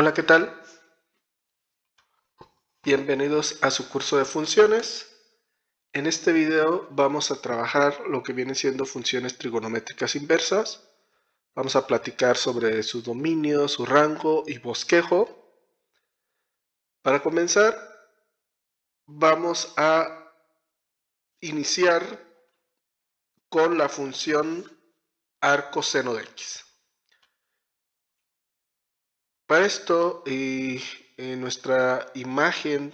Hola, ¿qué tal? Bienvenidos a su curso de funciones. En este video vamos a trabajar lo que vienen siendo funciones trigonométricas inversas. Vamos a platicar sobre su dominio, su rango y bosquejo. Para comenzar, vamos a iniciar con la función arcoseno de x. Para esto, en nuestra imagen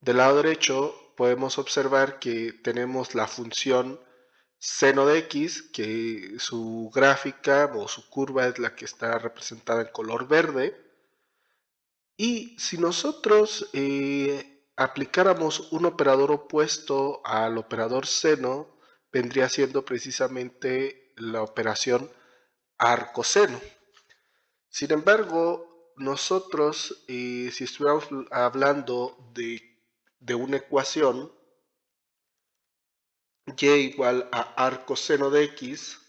del lado derecho podemos observar que tenemos la función seno de x, que su gráfica o su curva es la que está representada en color verde. Y si nosotros aplicáramos un operador opuesto al operador seno, vendría siendo precisamente la operación arcoseno. Sin embargo, nosotros, si estuviéramos hablando de una ecuación, y igual a arcoseno de x,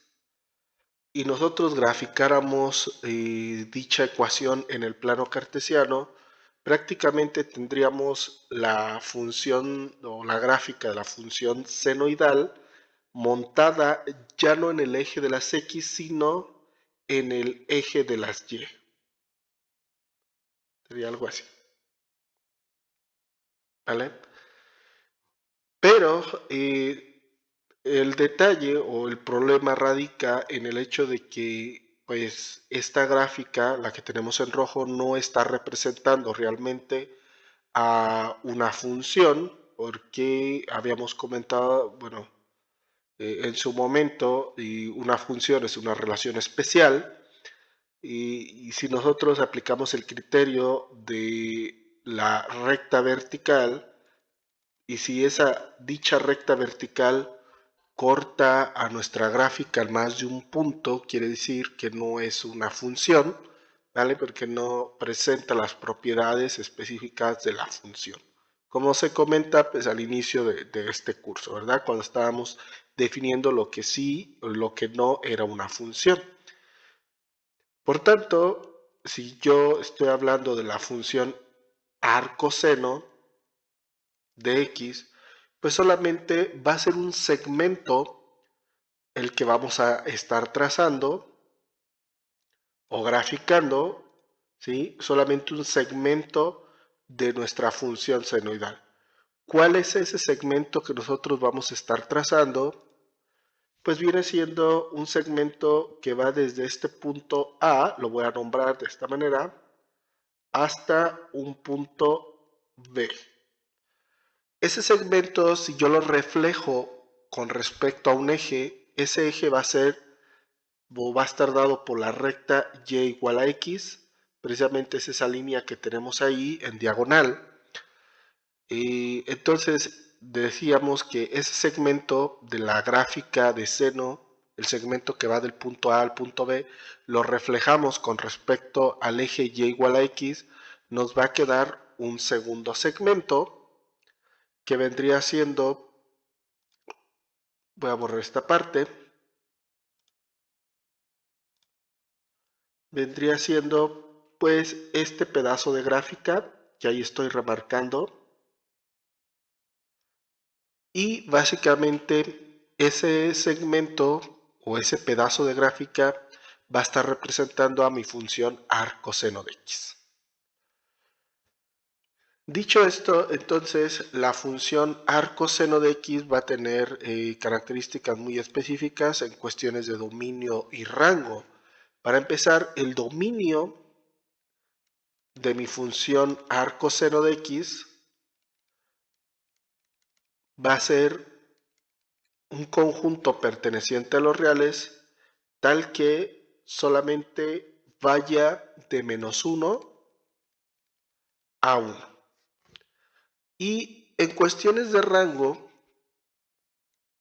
y nosotros graficáramos dicha ecuación en el plano cartesiano, prácticamente tendríamos la función o la gráfica de la función senoidal montada ya no en el eje de las x, sino en el eje de las y. Sería algo así. ¿Vale? Pero el detalle o el problema radica en el hecho de que pues esta gráfica, la que tenemos en rojo, no está representando realmente a una función, porque habíamos comentado, bueno, en su momento, y una función es una relación especial, y si nosotros aplicamos el criterio de la recta vertical, y si dicha recta vertical corta a nuestra gráfica en más de un punto, quiere decir que no es una función, ¿vale? Porque no presenta las propiedades específicas de la función. Como se comenta pues, al inicio de este curso, ¿verdad? Cuando estábamos definiendo lo que sí o lo que no era una función. Por tanto, si yo estoy hablando de la función arcoseno de x, pues solamente va a ser un segmento el que vamos a estar trazando o graficando, ¿sí? Solamente un segmento de nuestra función senoidal. ¿Cuál es ese segmento que nosotros vamos a estar trazando? Pues viene siendo un segmento que va desde este punto A, lo voy a nombrar de esta manera, hasta un punto B. Ese segmento, si yo lo reflejo con respecto a un eje, ese eje va a ser o va a estar dado por la recta y igual a x, precisamente es esa línea que tenemos ahí en diagonal. Y entonces decíamos que ese segmento de la gráfica de seno, el segmento que va del punto A al punto B, lo reflejamos con respecto al eje y igual a x, nos va a quedar un segundo segmento que vendría siendo, voy a borrar esta parte, vendría siendo pues este pedazo de gráfica que ahí estoy remarcando, y básicamente ese segmento o ese pedazo de gráfica va a estar representando a mi función arcoseno de x. Dicho esto, entonces la función arcoseno de x va a tener características muy específicas en cuestiones de dominio y rango. Para empezar, el dominio de mi función arcoseno de x va a ser un conjunto perteneciente a los reales tal que solamente vaya de -1 a 1. Y en cuestiones de rango,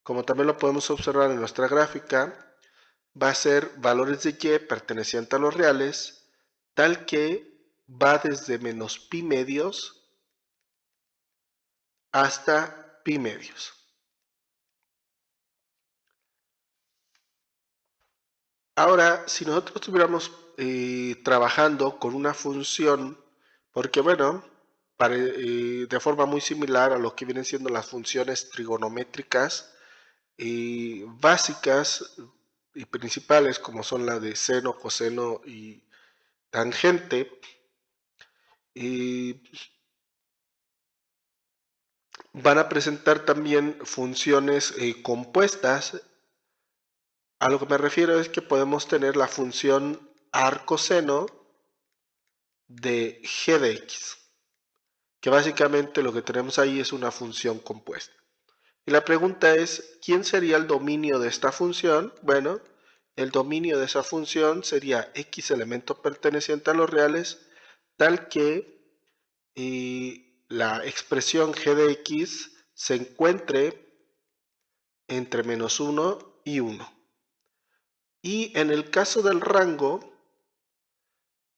como también lo podemos observar en nuestra gráfica, va a ser valores de y pertenecientes a los reales tal que va desde -pi medios hasta pi medios. Ahora, si nosotros tuviéramos trabajando con una función, porque bueno, de forma muy similar a lo que vienen siendo las funciones trigonométricas básicas y principales, como son la de seno, coseno y tangente, van a presentar también funciones compuestas. A lo que me refiero es que podemos tener la función arcoseno de g de x, que básicamente lo que tenemos ahí es una función compuesta. Y la pregunta es, ¿quién sería el dominio de esta función? Bueno, el dominio de esa función sería x elemento perteneciente a los reales, tal que la expresión g de x se encuentre entre -1 y 1. Y en el caso del rango,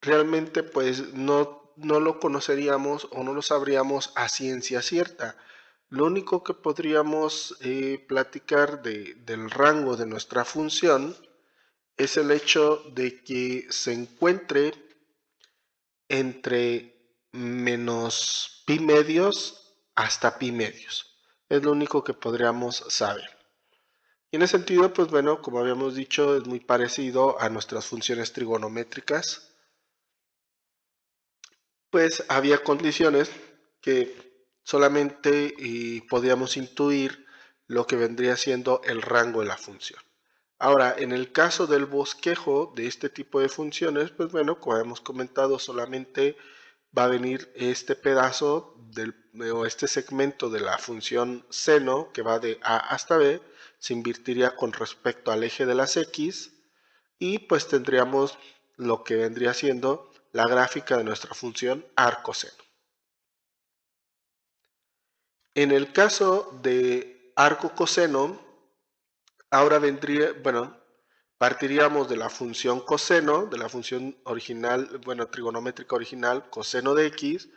realmente pues no lo conoceríamos o no lo sabríamos a ciencia cierta. Lo único que podríamos platicar del rango de nuestra función es el hecho de que se encuentre entre menos pi medios hasta pi medios. Es lo único que podríamos saber. Y en ese sentido, pues bueno, como habíamos dicho, es muy parecido a nuestras funciones trigonométricas. Pues había condiciones que solamente podíamos intuir lo que vendría siendo el rango de la función. Ahora, en el caso del bosquejo de este tipo de funciones, pues bueno, como hemos comentado, solamente va a venir este pedazo o este segmento de la función seno que va de A hasta B, se invertiría con respecto al eje de las X y pues tendríamos lo que vendría siendo la gráfica de nuestra función arcoseno. En el caso de arco coseno, ahora vendría, bueno, partiríamos de la función coseno, de la función original, bueno, trigonométrica original, coseno de x,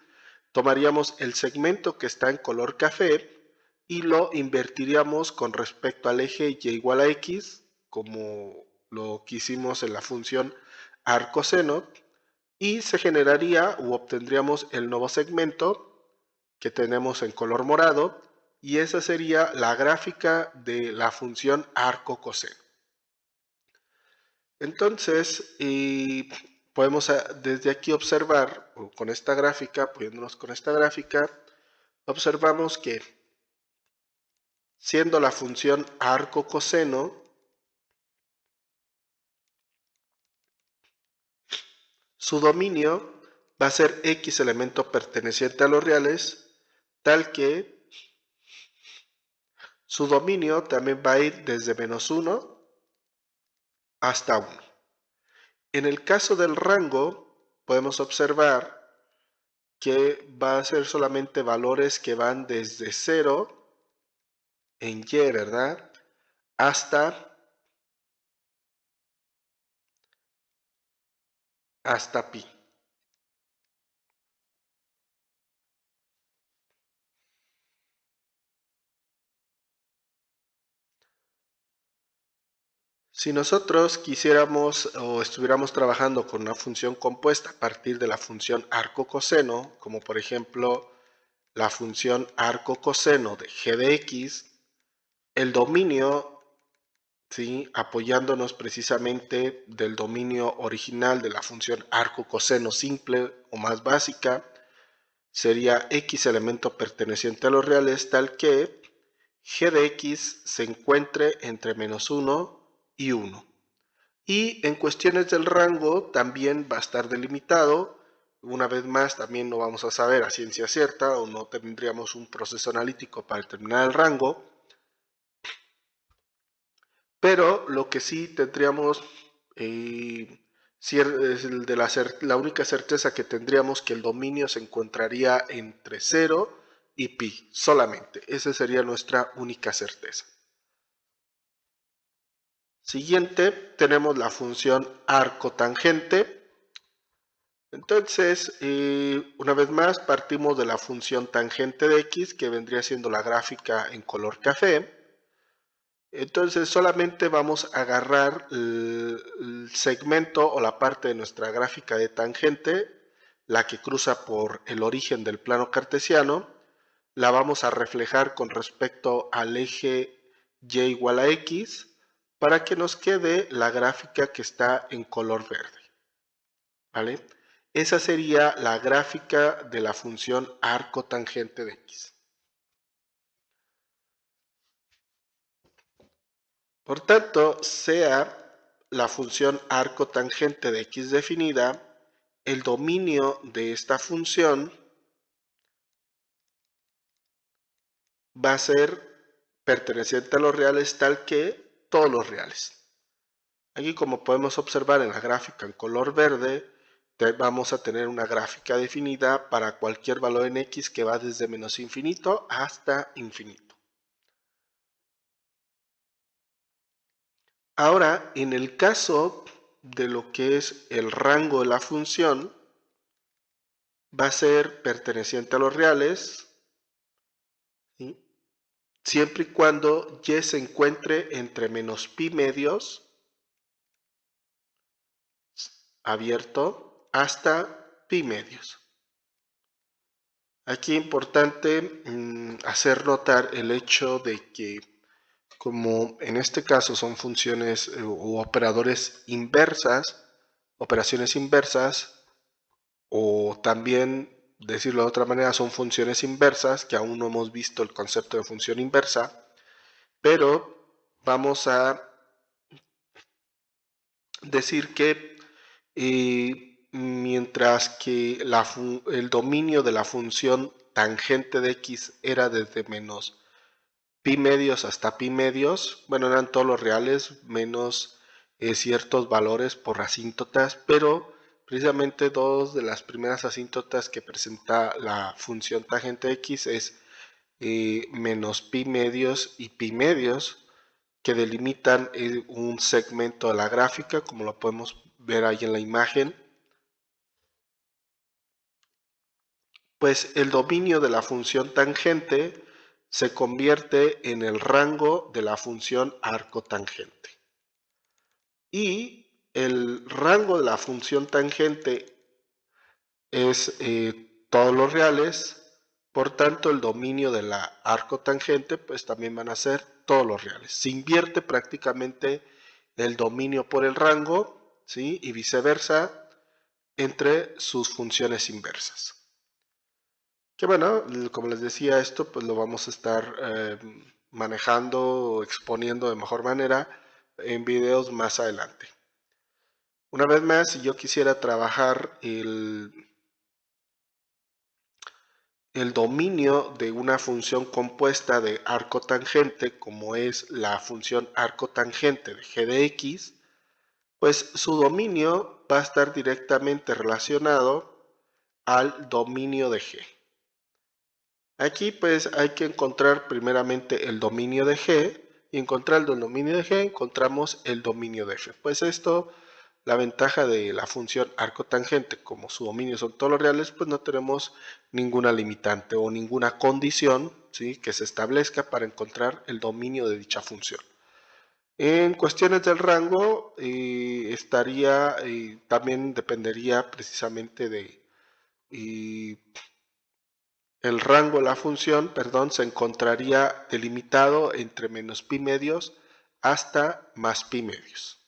tomaríamos el segmento que está en color café y lo invertiríamos con respecto al eje y igual a x, como lo que hicimos en la función arcoseno, y se generaría u obtendríamos el nuevo segmento que tenemos en color morado, y esa sería la gráfica de la función arco coseno. Entonces, podemos desde aquí observar, con esta gráfica, apoyándonos con esta gráfica, observamos que siendo la función arco coseno, su dominio va a ser x elemento perteneciente a los reales, tal que su dominio también va a ir desde -1 hasta 1. En el caso del rango, podemos observar que va a ser solamente valores que van desde 0 en y, ¿verdad? Hasta pi. Si nosotros quisiéramos o estuviéramos trabajando con una función compuesta a partir de la función arco coseno, como por ejemplo la función arco coseno de g de x, el dominio, ¿sí?, apoyándonos precisamente del dominio original de la función arco coseno simple o más básica, sería x elemento perteneciente a los reales, tal que g de x se encuentre entre -1 y 1. Y en cuestiones del rango también va a estar delimitado. Una vez más, también no vamos a saber a ciencia cierta o no tendríamos un proceso analítico para determinar el rango. Pero lo que sí tendríamos, es el de la única certeza que tendríamos que el dominio se encontraría entre 0 y pi solamente. Esa sería nuestra única certeza. Siguiente, tenemos la función arcotangente. Entonces, una vez más, partimos de la función tangente de x, que vendría siendo la gráfica en color café. Entonces solamente vamos a agarrar el segmento o la parte de nuestra gráfica de tangente, la que cruza por el origen del plano cartesiano, la vamos a reflejar con respecto al eje y igual a x para que nos quede la gráfica que está en color verde. ¿Vale? Esa sería la gráfica de la función arco tangente de x. Por tanto, sea la función arco tangente de x definida, el dominio de esta función va a ser perteneciente a los reales tal que todos los reales. Aquí, como podemos observar en la gráfica en color verde, vamos a tener una gráfica definida para cualquier valor en x que va desde menos infinito hasta infinito. Ahora, en el caso de lo que es el rango de la función, va a ser perteneciente a los reales, ¿sí? Siempre y cuando y se encuentre entre menos pi medios abierto hasta pi medios. Aquí es importante hacer notar el hecho de que, como en este caso son funciones o operadores inversas, operaciones inversas, o también, decirlo de otra manera, son funciones inversas, que aún no hemos visto el concepto de función inversa, pero vamos a decir que mientras que el dominio de la función tangente de x era desde menos pi medios hasta pi medios, bueno, eran todos los reales menos ciertos valores por asíntotas, pero precisamente dos de las primeras asíntotas que presenta la función tangente de x es menos pi medios y pi medios, que delimitan un segmento de la gráfica, como lo podemos ver ahí en la imagen. Pues el dominio de la función tangente se convierte en el rango de la función arco tangente. Y el rango de la función tangente es todos los reales, por tanto el dominio de la arco tangente pues también van a ser todos los reales. Se invierte prácticamente el dominio por el rango, ¿sí? Y viceversa entre sus funciones inversas. Que bueno, como les decía, esto pues lo vamos a estar manejando o exponiendo de mejor manera en videos más adelante. Una vez más, si yo quisiera trabajar el dominio de una función compuesta de arco tangente, como es la función arco tangente de g de x, pues su dominio va a estar directamente relacionado al dominio de g. Aquí pues hay que encontrar primeramente el dominio de g, y encontrando el dominio de g encontramos el dominio de f. Pues esto, la ventaja de la función arco tangente, como su dominio son todos los reales, pues no tenemos ninguna limitante o ninguna condición, ¿sí?, que se establezca para encontrar el dominio de dicha función. En cuestiones del rango, también dependería precisamente de el rango de la función, se encontraría delimitado entre menos pi medios hasta más pi medios.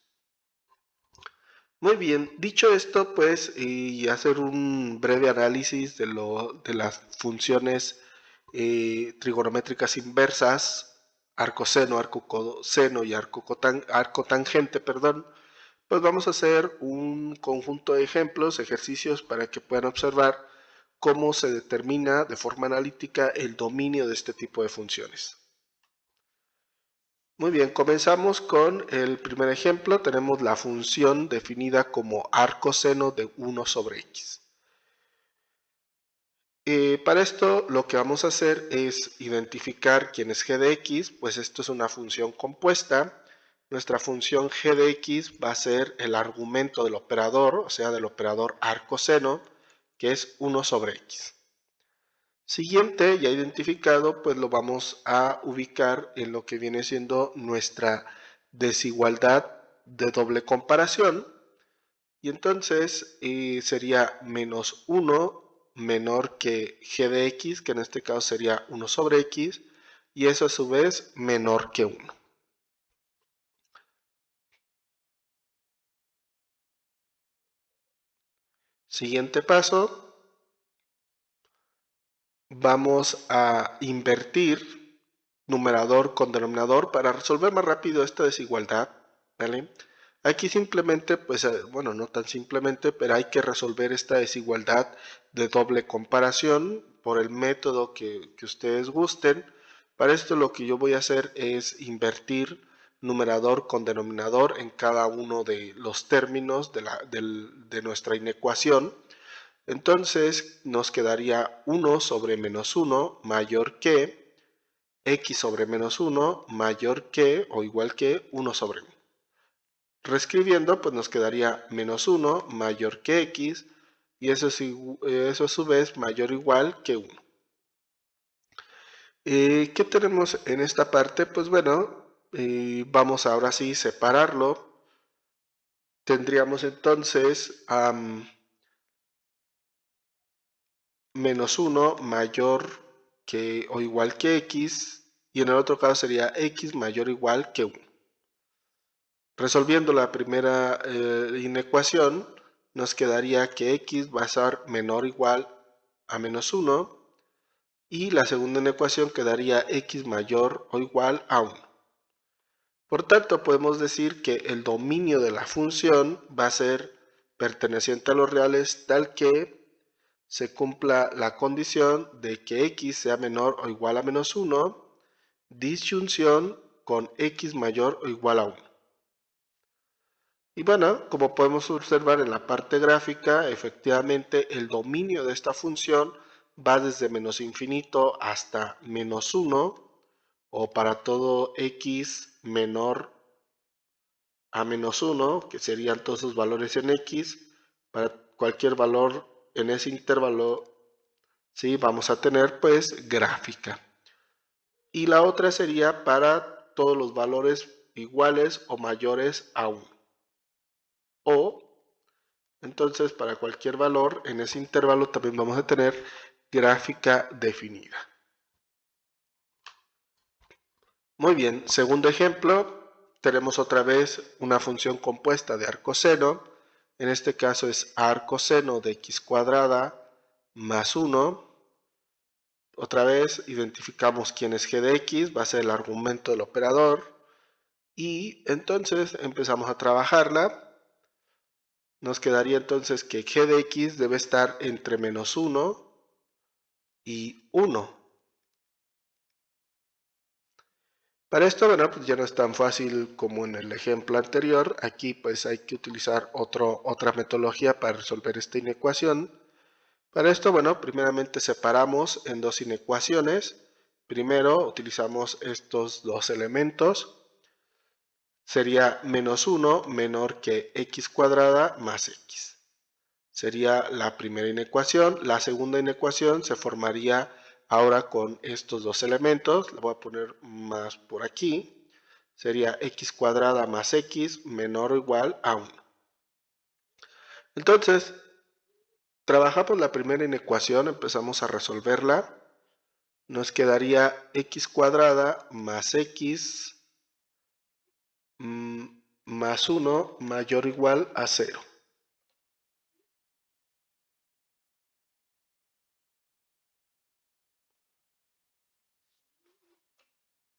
Muy bien, dicho esto, pues, y hacer un breve análisis de las funciones trigonométricas inversas, arcoseno, arcocoseno y arcotangente, pues vamos a hacer un conjunto de ejemplos, ejercicios para que puedan observar cómo se determina de forma analítica el dominio de este tipo de funciones. Muy bien, comenzamos con el primer ejemplo. Tenemos la función definida como arcoseno de 1 sobre x. Para esto lo que vamos a hacer es identificar quién es g de x, pues esto es una función compuesta. Nuestra función g de x va a ser el argumento del operador, o sea, del operador arcoseno, que es 1 sobre x. Siguiente, ya identificado, pues lo vamos a ubicar en lo que viene siendo nuestra desigualdad de doble comparación. Y entonces sería menos 1 menor que g de x, que en este caso sería 1 sobre x, y eso a su vez menor que 1. Siguiente paso, vamos a invertir numerador con denominador para resolver más rápido esta desigualdad, ¿vale? Aquí simplemente, pues, bueno, no tan simplemente, pero hay que resolver esta desigualdad de doble comparación por el método que ustedes gusten. Para esto lo que yo voy a hacer es invertir numerador con denominador en cada uno de los términos de nuestra inecuación. Entonces nos quedaría 1 sobre menos 1 mayor que x sobre menos 1 mayor que o igual que 1 sobre 1. Reescribiendo, pues nos quedaría menos 1 mayor que x, y eso a su vez mayor o igual que 1. ¿Qué tenemos en esta parte? Pues bueno, vamos ahora sí separarlo. Tendríamos entonces menos 1 mayor que o igual que x, y en el otro caso sería x mayor o igual que 1. Resolviendo la primera inecuación, nos quedaría que x va a ser menor o igual a menos 1, y la segunda inecuación quedaría x mayor o igual a 1. Por tanto, podemos decir que el dominio de la función va a ser perteneciente a los reales tal que se cumpla la condición de que x sea menor o igual a menos 1, disyunción con x mayor o igual a 1. Y bueno, como podemos observar en la parte gráfica, efectivamente el dominio de esta función va desde menos infinito hasta menos 1, o para todo x menor a menos 1, que serían todos sus valores en x. Para cualquier valor en ese intervalo, ¿sí? Vamos a tener pues gráfica. Y la otra sería para todos los valores iguales o mayores a 1. O entonces, para cualquier valor en ese intervalo también vamos a tener gráfica definida. Muy bien, segundo ejemplo, tenemos otra vez una función compuesta de arcoseno. En este caso es arcoseno de x cuadrada más 1. Otra vez identificamos quién es g de x, va a ser el argumento del operador. Y entonces empezamos a trabajarla. Nos quedaría entonces que g de x debe estar entre menos 1 y 1. Para esto, bueno, pues ya no es tan fácil como en el ejemplo anterior. Aquí pues hay que utilizar otra metodología para resolver esta inecuación. Para esto, bueno, primeramente separamos en dos inecuaciones. Primero utilizamos estos dos elementos. Sería menos 1 menor que x cuadrada más x. Sería la primera inecuación. La segunda inecuación se formaría ahora con estos dos elementos. Le voy a poner más por aquí. Sería x cuadrada más x menor o igual a 1. Entonces, trabajamos la primera inecuación, empezamos a resolverla. Nos quedaría x cuadrada más x más 1 mayor o igual a 0.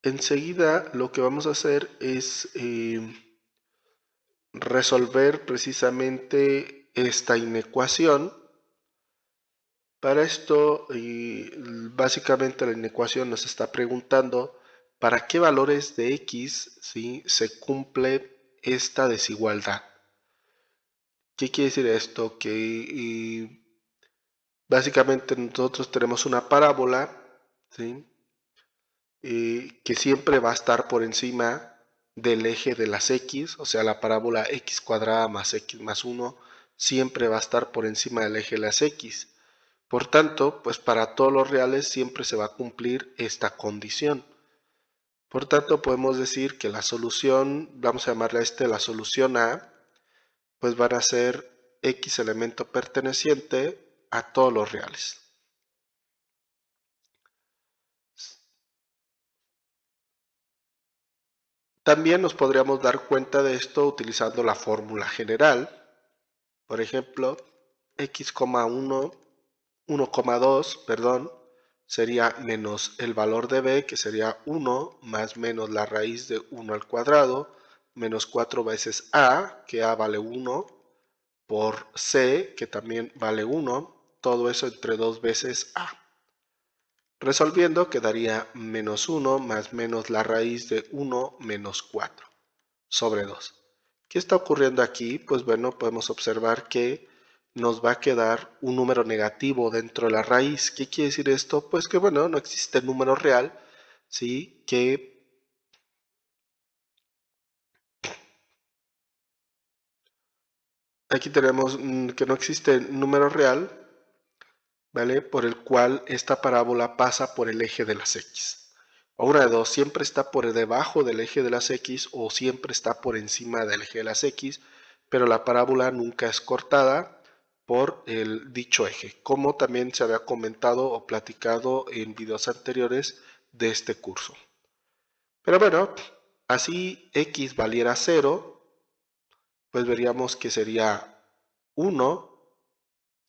Enseguida lo que vamos a hacer es resolver precisamente esta inecuación. Para esto, básicamente la inecuación nos está preguntando para qué valores de x, ¿sí?, se cumple esta desigualdad. ¿Qué quiere decir esto? Que básicamente nosotros tenemos una parábola, ¿sí?, que siempre va a estar por encima del eje de las x, o sea, la parábola x cuadrada más x más 1 siempre va a estar por encima del eje de las x. Por tanto, pues para todos los reales siempre se va a cumplir esta condición. Por tanto, podemos decir que la solución, vamos a llamarle a la solución A, pues van a ser X elemento perteneciente a todos los reales. También nos podríamos dar cuenta de esto utilizando la fórmula general. Por ejemplo, x,1, 1,2, perdón, sería menos el valor de b, que sería 1, más menos la raíz de 1 al cuadrado, menos 4 veces a, que a vale 1, por c, que también vale 1, todo eso entre 2 veces a. Resolviendo quedaría menos 1 más menos la raíz de 1 menos 4 sobre 2. ¿Qué está ocurriendo aquí? Pues bueno, podemos observar que nos va a quedar un número negativo dentro de la raíz. ¿Qué quiere decir esto? Pues que bueno, no existe número real, ¿sí? Aquí tenemos que no existe número real, ¿vale? Por el cual esta parábola pasa por el eje de las X. O una de dos, siempre está por debajo del eje de las X o siempre está por encima del eje de las X, pero la parábola nunca es cortada por el dicho eje, como también se había comentado o platicado en videos anteriores de este curso. Pero bueno, así X valiera 0, pues veríamos que sería 1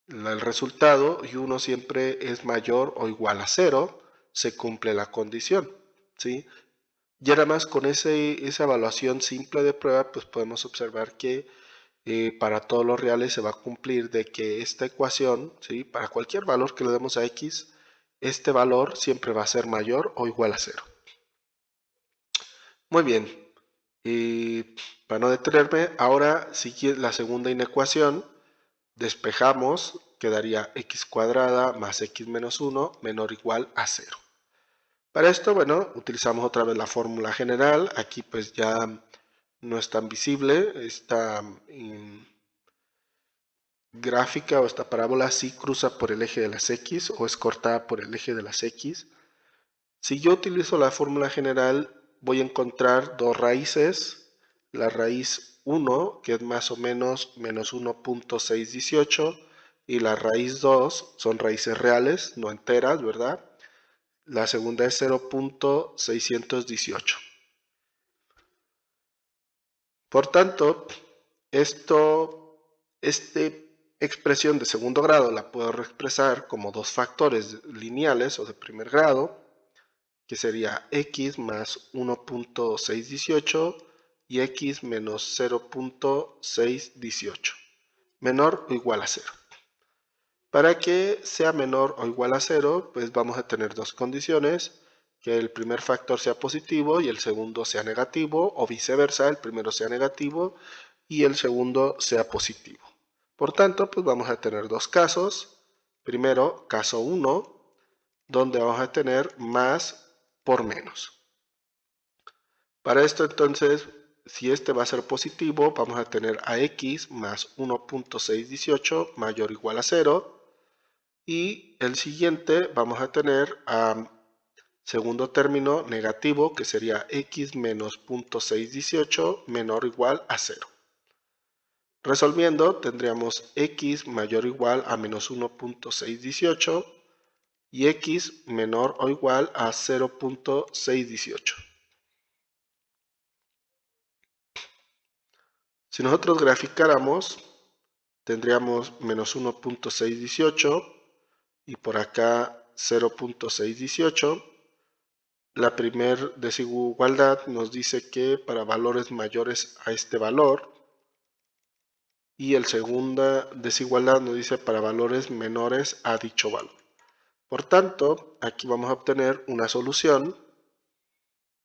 el resultado, y 1 siempre es mayor o igual a 0, se cumple la condición, ¿sí? Y nada más con esa evaluación simple de prueba, pues podemos observar que para todos los reales se va a cumplir de que esta ecuación, ¿sí? Para cualquier valor que le demos a x, este valor siempre va a ser mayor o igual a 0. Muy bien, para no detenerme, ahora sigue la segunda inecuación. Despejamos, quedaría x cuadrada más x menos 1 menor o igual a 0. Para esto, bueno, utilizamos otra vez la fórmula general. Aquí pues ya no es tan visible esta gráfica o esta parábola, sí cruza por el eje de las x o es cortada por el eje de las x. Si yo utilizo la fórmula general, voy a encontrar dos raíces. La raíz 1, que es más o menos menos 1.618, y la raíz 2 son raíces reales, no enteras, ¿verdad? La segunda es 0.618. Por tanto, esta expresión de segundo grado la puedo expresar como dos factores lineales o de primer grado, que sería x más 1.618 y x menos 0.618, menor o igual a 0. Para que sea menor o igual a 0, pues vamos a tener dos condiciones, que el primer factor sea positivo y el segundo sea negativo, o viceversa, el primero sea negativo y el segundo sea positivo. Por tanto, pues vamos a tener dos casos. Primero, caso 1, donde vamos a tener más por menos. Para esto entonces, si este va a ser positivo, vamos a tener a x más 1.618 mayor o igual a 0. Y el siguiente vamos a tener a segundo término negativo, que sería x menos 0.618 menor o igual a 0. Resolviendo tendríamos x mayor o igual a menos 1.618 y x menor o igual a 0.618. Si nosotros graficáramos, tendríamos menos 1.618 y por acá 0.618. La primer desigualdad nos dice que para valores mayores a este valor, y el segunda desigualdad nos dice para valores menores a dicho valor. Por tanto, aquí vamos a obtener una solución,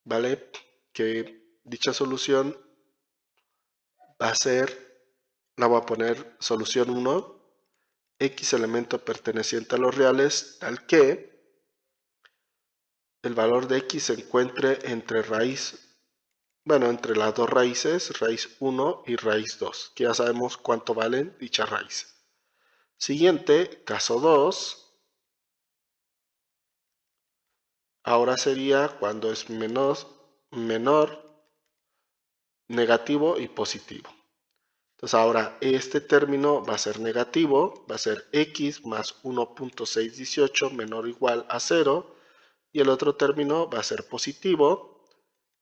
¿vale? Que dicha solución va a ser, la voy a poner solución 1, x elemento perteneciente a los reales, tal que el valor de x se encuentre entre entre las dos raíces, raíz 1 y raíz 2, que ya sabemos cuánto valen dichas raíces. Siguiente, caso 2, ahora sería cuando es menor, negativo y positivo. Entonces ahora este término va a ser negativo, va a ser x más 1.618 menor o igual a 0, y el otro término va a ser positivo,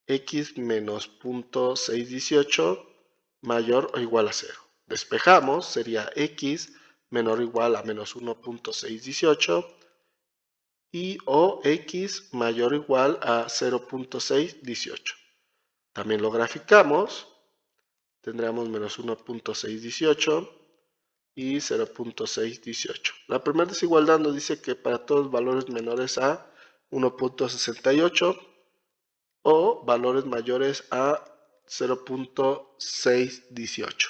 x menos 0.618 mayor o igual a 0. Despejamos, sería x menor o igual a menos 1.618 y o x mayor o igual a 0.618. También lo graficamos, tendremos menos 1.618 y 0.618. La primera desigualdad nos dice que para todos valores menores a 1.68 o valores mayores a 0.618.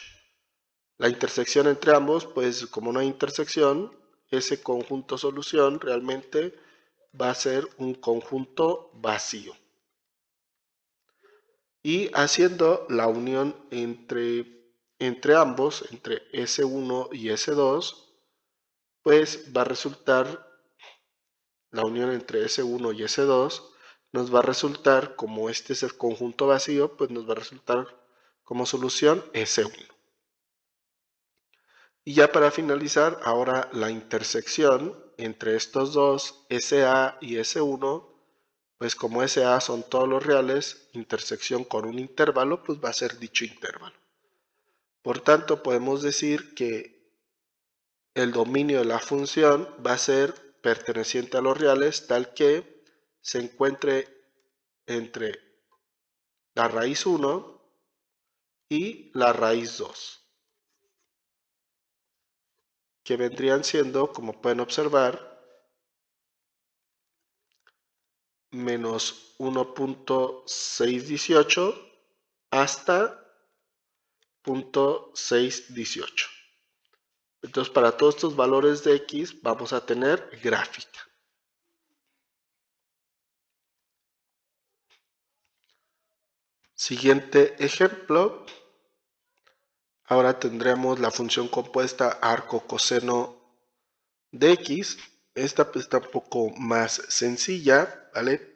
La intersección entre ambos, pues como no hay intersección, ese conjunto solución realmente va a ser un conjunto vacío. Y haciendo la unión entre ambos, entre S1 y S2, pues va a resultar, la unión entre S1 y S2 nos va a resultar, como este es el conjunto vacío, pues nos va a resultar como solución S1. Y ya para finalizar, ahora la intersección entre estos dos, SA y S1, pues como SA son todos los reales, intersección con un intervalo, pues va a ser dicho intervalo. Por tanto, podemos decir que el dominio de la función va a ser perteneciente a los reales tal que se encuentre entre la raíz 1 y la raíz 2, que vendrían siendo, como pueden observar, menos 1.618 hasta 0.618. Entonces, para todos estos valores de x vamos a tener gráfica. Siguiente ejemplo. Ahora tendremos la función compuesta arco coseno de x. Esta pues está un poco más sencilla, ¿vale?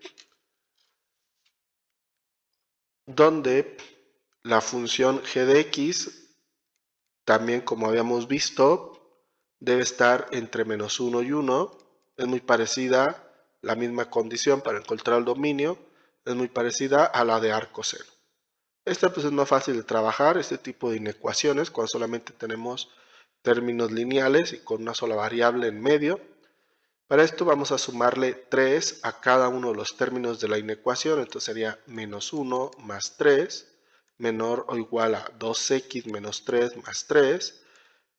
Donde la función g de x, también como habíamos visto, debe estar entre menos 1 y 1. Es muy parecida, la misma condición para encontrar el dominio, es muy parecida a la de arco seno. Esta pues es más fácil de trabajar, este tipo de inecuaciones, cuando solamente tenemos términos lineales y con una sola variable en medio. Para esto vamos a sumarle 3 a cada uno de los términos de la inecuación, entonces sería menos 1 más 3, menor o igual a 2x menos 3 más 3,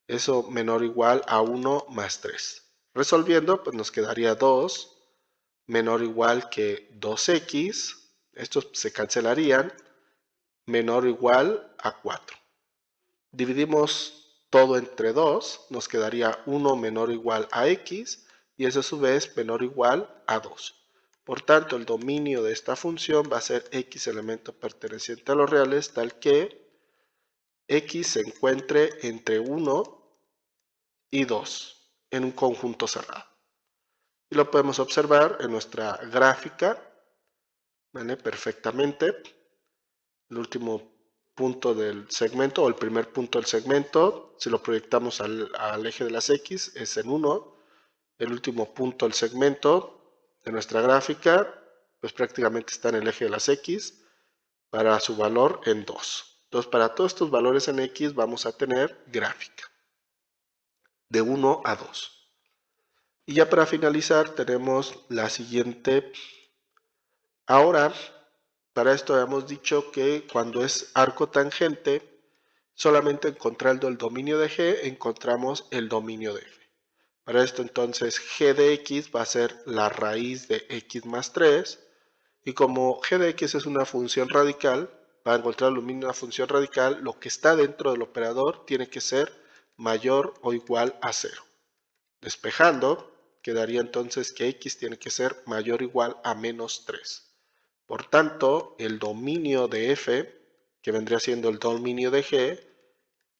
eso menor o igual a 1 más 3. Resolviendo, pues nos quedaría 2 menor o igual que 2x, estos se cancelarían, menor o igual a 4. Dividimos todo entre 2, nos quedaría 1 menor o igual a x, y eso a su vez menor o igual a 2. Por tanto, el dominio de esta función va a ser x elemento perteneciente a los reales, tal que x se encuentre entre 1 y 2 en un conjunto cerrado. Y lo podemos observar en nuestra gráfica, ¿vale? Perfectamente. El último punto del segmento o el primer punto del segmento, si lo proyectamos al eje de las x, es en 1. El último punto del segmento de nuestra gráfica, pues prácticamente está en el eje de las x para su valor en 2. Entonces, para todos estos valores en x vamos a tener gráfica de 1 a 2. Y ya para finalizar tenemos la siguiente. Ahora, para esto habíamos dicho que cuando es arco tangente, solamente encontrando el dominio de g, encontramos el dominio de f. Para esto entonces g de x va a ser la raíz de x más 3. Y como g de x es una función radical, para encontrar el dominio de una función radical, lo que está dentro del operador tiene que ser mayor o igual a 0. Despejando, quedaría entonces que x tiene que ser mayor o igual a menos 3. Por tanto, el dominio de f, que vendría siendo el dominio de g,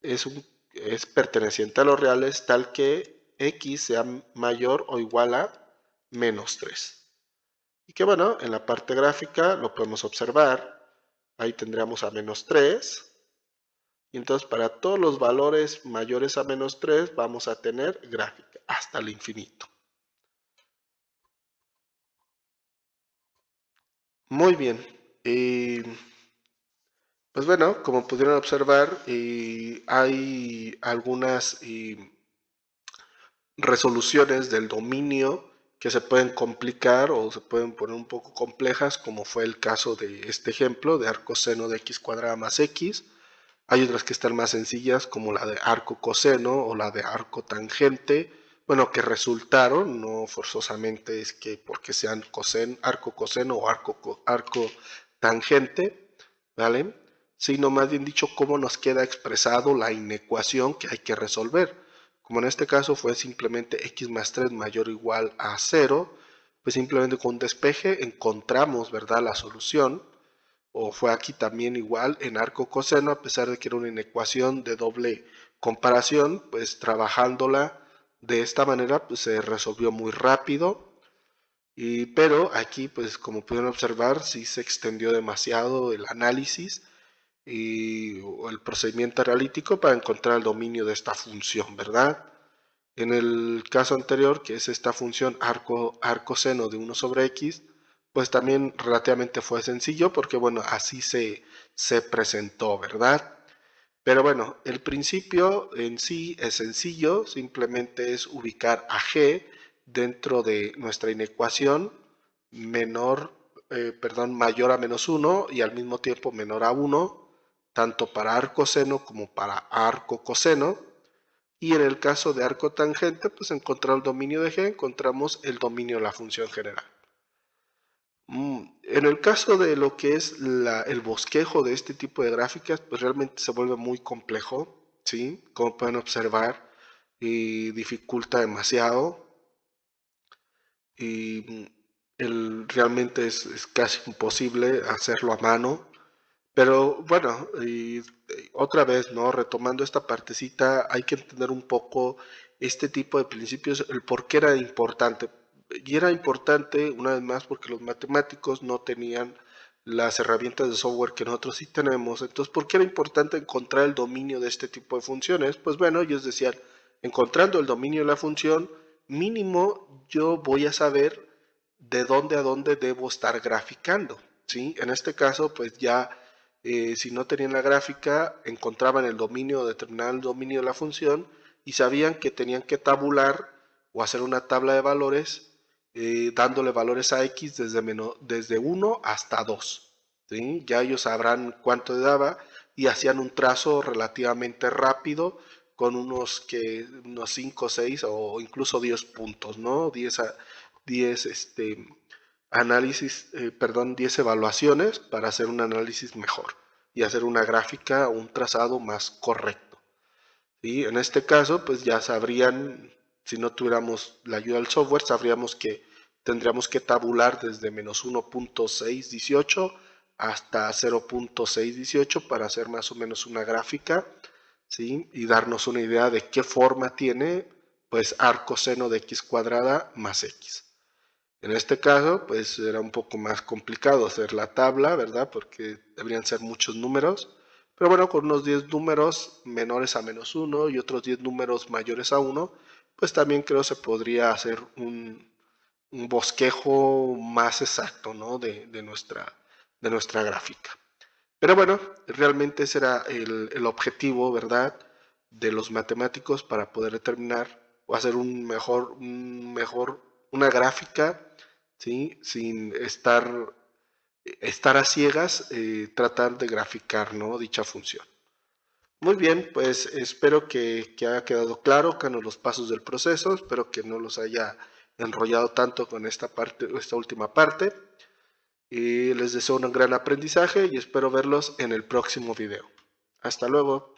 es perteneciente a los reales tal que x sea mayor o igual a menos 3. y que bueno, en la parte gráfica lo podemos observar. Ahí tendríamos a -3. Y entonces para todos los valores mayores a -3 vamos a tener gráfica hasta el infinito. Muy bien. Pues bueno, como pudieron observar, hay algunas resoluciones del dominio que se pueden complicar o se pueden poner un poco complejas, como fue el caso de este ejemplo de arco seno de x cuadrada más x. Hay otras que están más sencillas, como la de arco coseno o la de arco tangente, bueno, que resultaron, no forzosamente es que porque sean arco coseno o arco tangente, ¿vale? Sino más bien dicho, cómo nos queda expresado la inecuación que hay que resolver. Como en este caso fue simplemente x más 3 mayor o igual a 0, pues simplemente con un despeje encontramos, ¿verdad?, la solución. O fue aquí también igual en arco coseno, a pesar de que era una inecuación de doble comparación, pues trabajándola de esta manera, pues se resolvió muy rápido. Pero aquí, pues como pudieron observar, sí se extendió demasiado el análisis o el procedimiento analítico para encontrar el dominio de esta función, ¿verdad? En el caso anterior, que es esta función arco seno de 1 sobre x, pues también relativamente fue sencillo porque, bueno, así se presentó, ¿verdad? Pero bueno, el principio en sí es sencillo, simplemente es ubicar a g dentro de nuestra inecuación mayor a -1 y al mismo tiempo menor a 1, tanto para arco seno como para arco coseno. Y en el caso de arco tangente, pues encontrar el dominio de g, encontramos el dominio de la función general. En el caso de lo que es el bosquejo de este tipo de gráficas, pues realmente se vuelve muy complejo, ¿sí? Como pueden observar, y dificulta demasiado. Y realmente es casi imposible hacerlo a mano. Pero bueno, otra vez, ¿no? Retomando esta partecita, hay que entender un poco este tipo de principios, el por qué era importante. Y era importante, una vez más, porque los matemáticos no tenían las herramientas de software que nosotros sí tenemos. Entonces, ¿por qué era importante encontrar el dominio de este tipo de funciones? Pues bueno, ellos decían, encontrando el dominio de la función, mínimo yo voy a saber de dónde a dónde debo estar graficando, ¿sí? En este caso, pues ya si no tenían la gráfica, encontraban el dominio, determinaban el dominio de la función y sabían que tenían que tabular o hacer una tabla de valores dándole valores a x desde 1 hasta 2. ¿Sí? Ya ellos sabrán cuánto daba y hacían un trazo relativamente rápido con unos 5, 6 o incluso 10 puntos, ¿no? 10 10 evaluaciones para hacer un análisis mejor y hacer una gráfica o un trazado más correcto. Y en este caso, pues ya sabrían, si no tuviéramos la ayuda del software, sabríamos que tendríamos que tabular desde -1.618 hasta 0.618 para hacer más o menos una gráfica, ¿sí? Y darnos una idea de qué forma tiene, pues, arco seno de x cuadrada más x. En este caso, pues era un poco más complicado hacer la tabla, ¿verdad? Porque deberían ser muchos números. Pero bueno, con unos 10 números menores a -1 y otros 10 números mayores a 1, pues también creo se podría hacer un bosquejo más exacto, ¿no? de nuestra gráfica. Pero bueno, realmente ese era el objetivo, ¿verdad? De los matemáticos para poder determinar o hacer una gráfica, ¿sí? Sin estar a ciegas, tratar de graficar, ¿no? Dicha función. Muy bien, pues espero que haya quedado claro los pasos del proceso. Espero que no los haya enrollado tanto con esta última parte. Y les deseo un gran aprendizaje y espero verlos en el próximo video. Hasta luego.